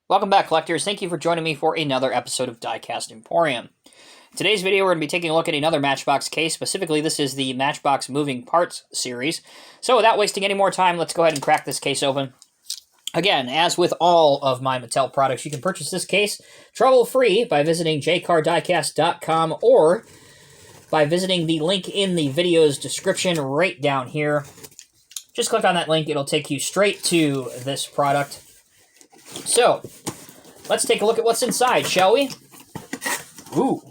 Welcome back, collectors. Thank you for joining me for another episode of Diecast Emporium. In today's video, we're going to be taking a look at another Matchbox case. Specifically, this is the Matchbox Moving Parts series. So without wasting any more time, let's go ahead and crack this case open. Again, as with all of my Mattel products, you can purchase this case trouble-free by visiting JCarDiecast.com or by visiting the link in the video's description right down here. Just click on that link. It'll take you straight to this product. So, let's take a look at what's inside, shall we? Ooh,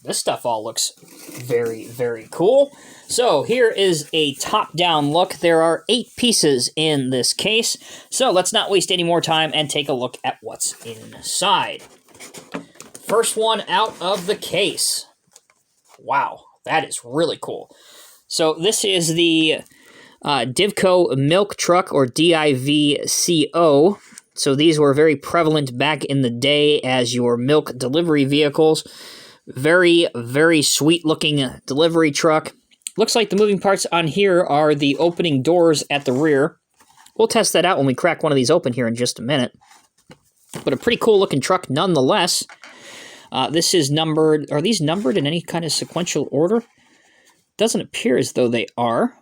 this stuff all looks very, very cool. So, here is a top-down look. There are 8 pieces in this case. So, let's not waste any more time and take a look at what's inside. First one out of the case. Wow, that is really cool. So, this is the Divco milk truck, or DIVCO. So these were very prevalent back in the day as your milk delivery vehicles. Very, very sweet-looking delivery truck. Looks like the moving parts on here are the opening doors at the rear. We'll test that out when we crack one of these open here in just a minute. But a pretty cool-looking truck nonetheless. This is numbered. Are these numbered in any kind of sequential order? Doesn't appear as though they are.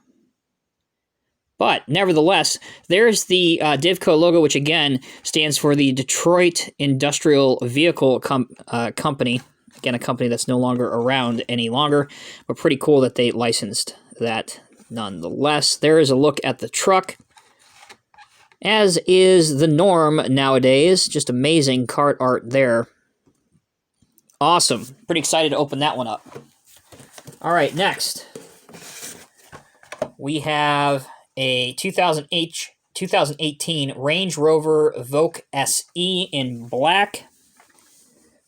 But, nevertheless, there's the Divco logo, which, again, stands for the Detroit Industrial Vehicle Company. Again, a company that's no longer around any longer, but pretty cool that they licensed that nonetheless. There is a look at the truck, as is the norm nowadays. Just amazing cart art there. Awesome. Pretty excited to open that one up. All right, next, we have a 2018 Range Rover Evoque SE in black.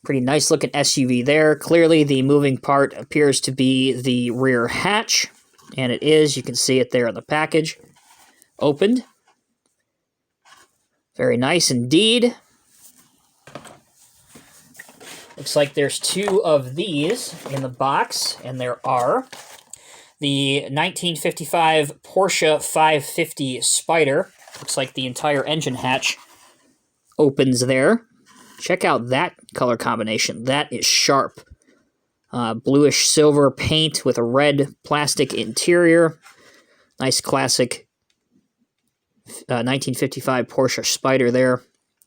Pretty nice looking SUV there. Clearly the moving part appears to be the rear hatch, and it is. You can see it there in the package. Opened. Very nice indeed. Looks like there's 2 of these in the box, and there are. The 1955 Porsche 550 Spyder. Looks like the entire engine hatch opens there. Check out that color combination. That is sharp. Bluish silver paint with a red plastic interior. Nice classic 1955 Porsche Spyder there.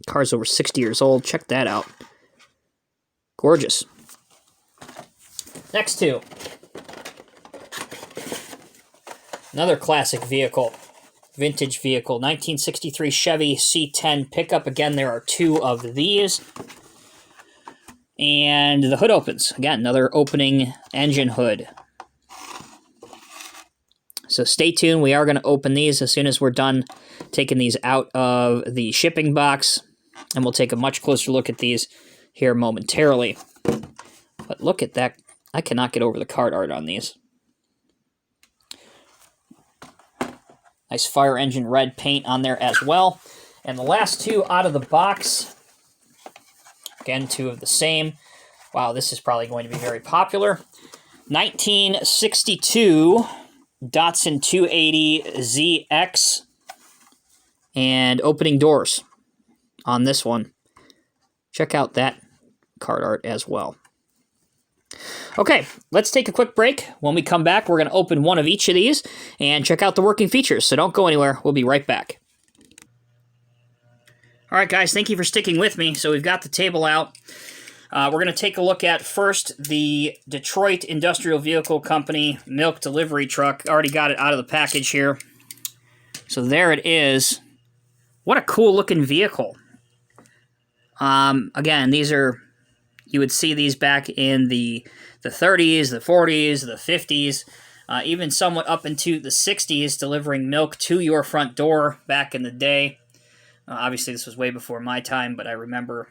Car's over 60 years old. Check that out. Gorgeous. Next 2. Another classic vehicle, vintage vehicle, 1963 Chevy C10 Pickup. Again, there are 2 of these. And the hood opens. Again, another opening engine hood. So stay tuned. We are going to open these as soon as we're done taking these out of the shipping box. And we'll take a much closer look at these here momentarily. But look at that. I cannot get over the card art on these. Nice fire engine red paint on there as well. And the last 2 out of the box. Again, 2 of the same. Wow, this is probably going to be very popular. 1962 Datsun 280ZX. And opening doors on this one. Check out that card art as well. Okay, let's take a quick break. When we come back, we're going to open one of each of these and check out the working features. So don't go anywhere. We'll be right back. All right, guys, thank you for sticking with me. So we've got the table out. We're going to take a look at first the Detroit Industrial Vehicle Company milk delivery truck. Already got it out of the package here. So there it is. What a cool looking vehicle. Again, these are... You would see these back in the 30s, the 40s, the 50s, even somewhat up into the 60s, delivering milk to your front door back in the day. Obviously, this was way before my time, but I remember,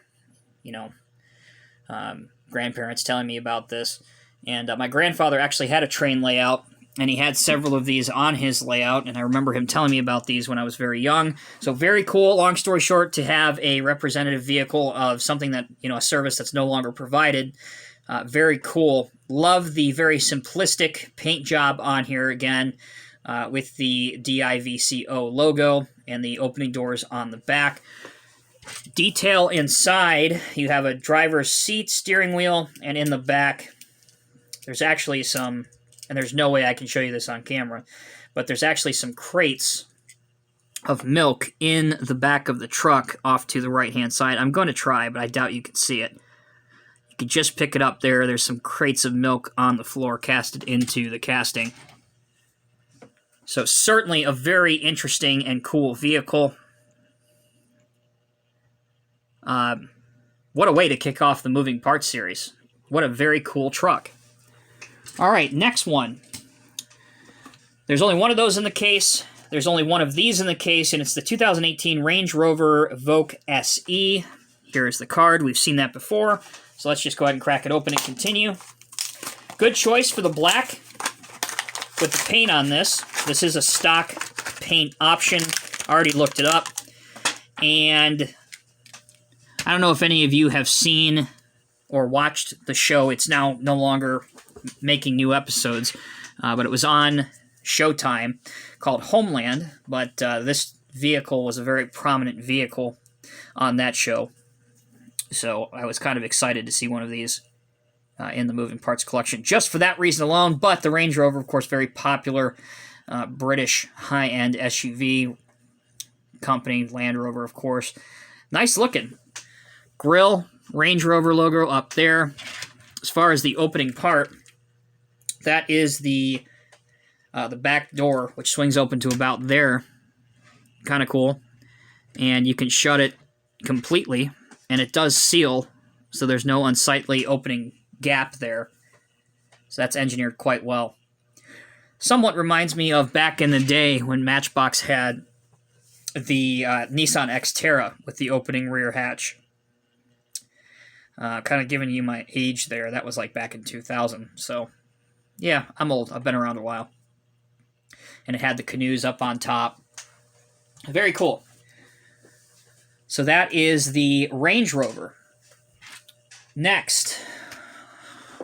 grandparents telling me about this. And my grandfather actually had a train layout, and he had several of these on his layout, and I remember him telling me about these when I was very young. So very cool, long story short, to have a representative vehicle of something that, a service that's no longer provided. Very cool. Love the very simplistic paint job on here again, with the DIVCO logo and the opening doors on the back. Detail inside, you have a driver's seat, steering wheel, and in the back, there's actually some, and there's no way I can show you this on camera, but there's actually some crates of milk in the back of the truck off to the right-hand side. I'm going to try, but I doubt you can see it. You can just pick it up there. There's some crates of milk on the floor casted into the casting. So certainly a very interesting and cool vehicle. What a way to kick off the Moving Parts series. What a very cool truck. All right, next one. There's only one of those in the case. There's only one of these in the case, and it's the 2018 Range Rover Evoque SE. Here's the card. We've seen that before. So let's just go ahead and crack it open and continue. Good choice for the black with the paint on this. This is a stock paint option. I already looked it up. And I don't know if any of you have seen or watched the show. It's now no longer making new episodes, but it was on Showtime called Homeland. But this vehicle was a very prominent vehicle on that show. So I was kind of excited to see one of these in the Moving Parts collection just for that reason alone. But the Range Rover, of course, very popular British high-end SUV company. Land Rover, of course. Nice looking. Grill, Range Rover logo up there. As far as the opening part, that is the back door, which swings open to about there. Kind of cool. And you can shut it completely, and it does seal, so there's no unsightly opening gap there. So that's engineered quite well. Somewhat reminds me of back in the day when Matchbox had the Nissan Xterra with the opening rear hatch. Kind of giving you my age there. That was like back in 2000. So, yeah, I'm old. I've been around a while. And it had the canoes up on top. Very cool. So that is the Range Rover. Next,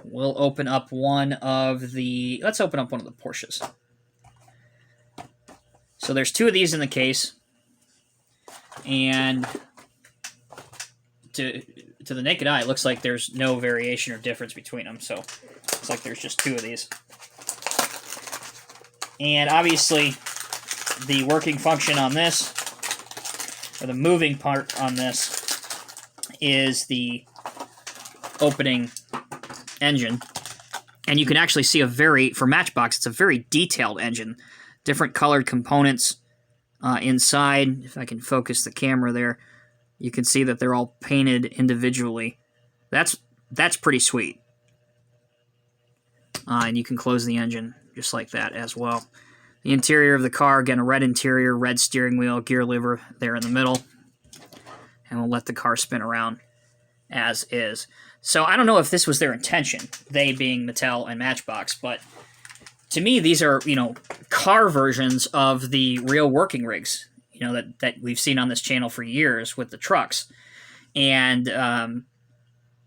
we'll open up one of the... Let's open up one of the Porsches. So there's two of these in the case. And to the naked eye, it looks like there's no variation or difference between them. So it's like there's just two of these. And obviously, the working function on this, or the moving part on this, is the opening engine. And you can actually see for Matchbox, it's a very detailed engine. Different colored components inside. If I can focus the camera there, you can see that they're all painted individually. That's pretty sweet. And you can close the engine just like that as well. The interior of the car, again, a red interior, red steering wheel, gear lever there in the middle. And we'll let the car spin around as is. So I don't know if this was their intention, they being Mattel and Matchbox, but to me, these are, car versions of the real working rigs, that we've seen on this channel for years with the trucks. And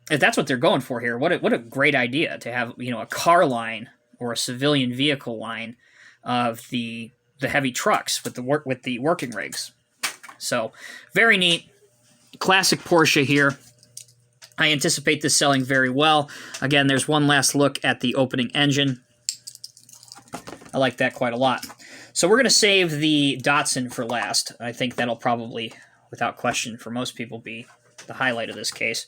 if that's what they're going for here, what a great idea to have, a car line or a civilian vehicle line of the heavy trucks with the working rigs. So very neat. Classic Porsche here. I anticipate this selling very well. Again, there's one last look at the opening engine. I like that quite a lot. So we're going to save the Datsun for last. I think that'll probably, without question, for most people be the highlight of this case.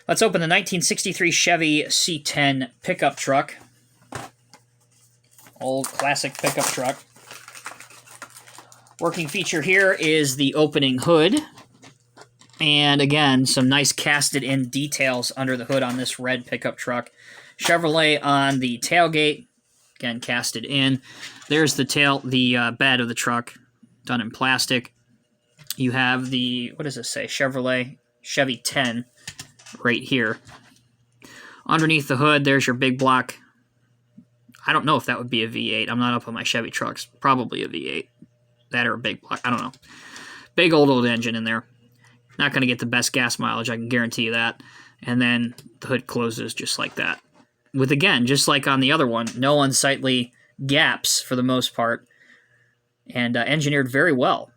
Let's open the 1963 Chevy C10 pickup truck. Old classic pickup truck. Working feature here is the opening hood. And again, some nice casted-in details under the hood on this red pickup truck. Chevrolet on the tailgate. Again, casted in. There's the bed of the truck, done in plastic. You have the, what does this say? Chevrolet Chevy 10 right here. Underneath the hood, there's your big block. I don't know if that would be a V8. I'm not up on my Chevy trucks. Probably a V8. That or a big block. I don't know. Big old engine in there. Not going to get the best gas mileage, I can guarantee you that. And then the hood closes just like that. With, again, just like on the other one, no unsightly gaps for the most part. And engineered very well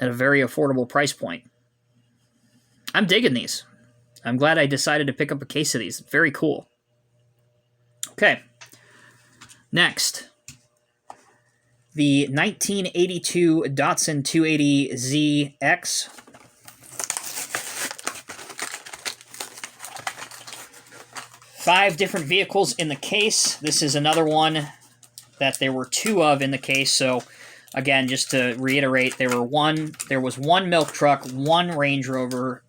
at a very affordable price point. I'm digging these. I'm glad I decided to pick up a case of these. Very cool. Okay. Next, the 1982 Datsun 280ZX. Five different vehicles in the case. This is another one that there were two of in the case. So, again, just to reiterate, there was one milk truck, one Range Rover,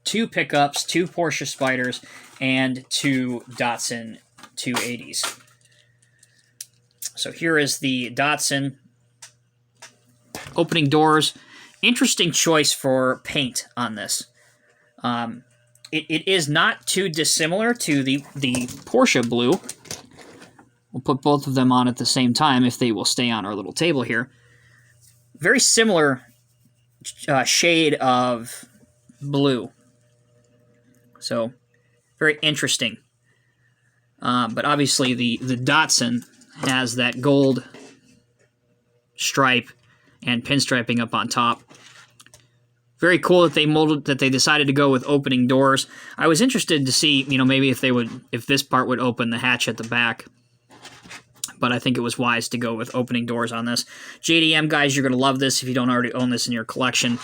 two pickups, two Porsche Spyders, and two Datsun 280s. So here is the Datsun. Opening doors. Interesting choice for paint on this. It is not too dissimilar to the Porsche blue. We'll put both of them on at the same time if they will stay on our little table here. Very similar shade of blue. So, very interesting. But obviously the Datsun has that gold stripe and pinstriping up on top. Very cool that they decided to go with opening doors. I was interested to see, maybe if this part would open the hatch at the back. But I think it was wise to go with opening doors on this. JDM guys, you're going to love this if you don't already own this in your collection.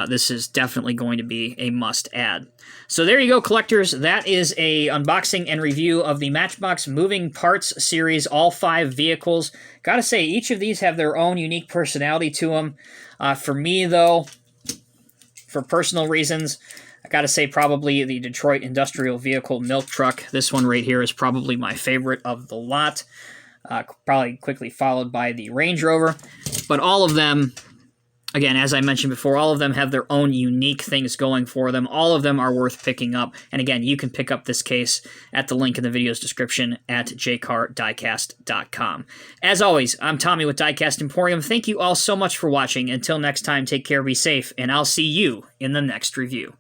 This is definitely going to be a must-add. So there you go, collectors. That is a unboxing and review of the Matchbox Moving Parts series, all 5 vehicles. Gotta say, each of these have their own unique personality to them. For me, though, for personal reasons, I gotta say probably the Detroit Industrial Vehicle milk truck. This one right here is probably my favorite of the lot. Probably quickly followed by the Range Rover. But all of them, again, as I mentioned before, all of them have their own unique things going for them. All of them are worth picking up. And again, you can pick up this case at the link in the video's description at JCarDiecast.com. As always, I'm Tommy with Diecast Emporium. Thank you all so much for watching. Until next time, take care, be safe, and I'll see you in the next review.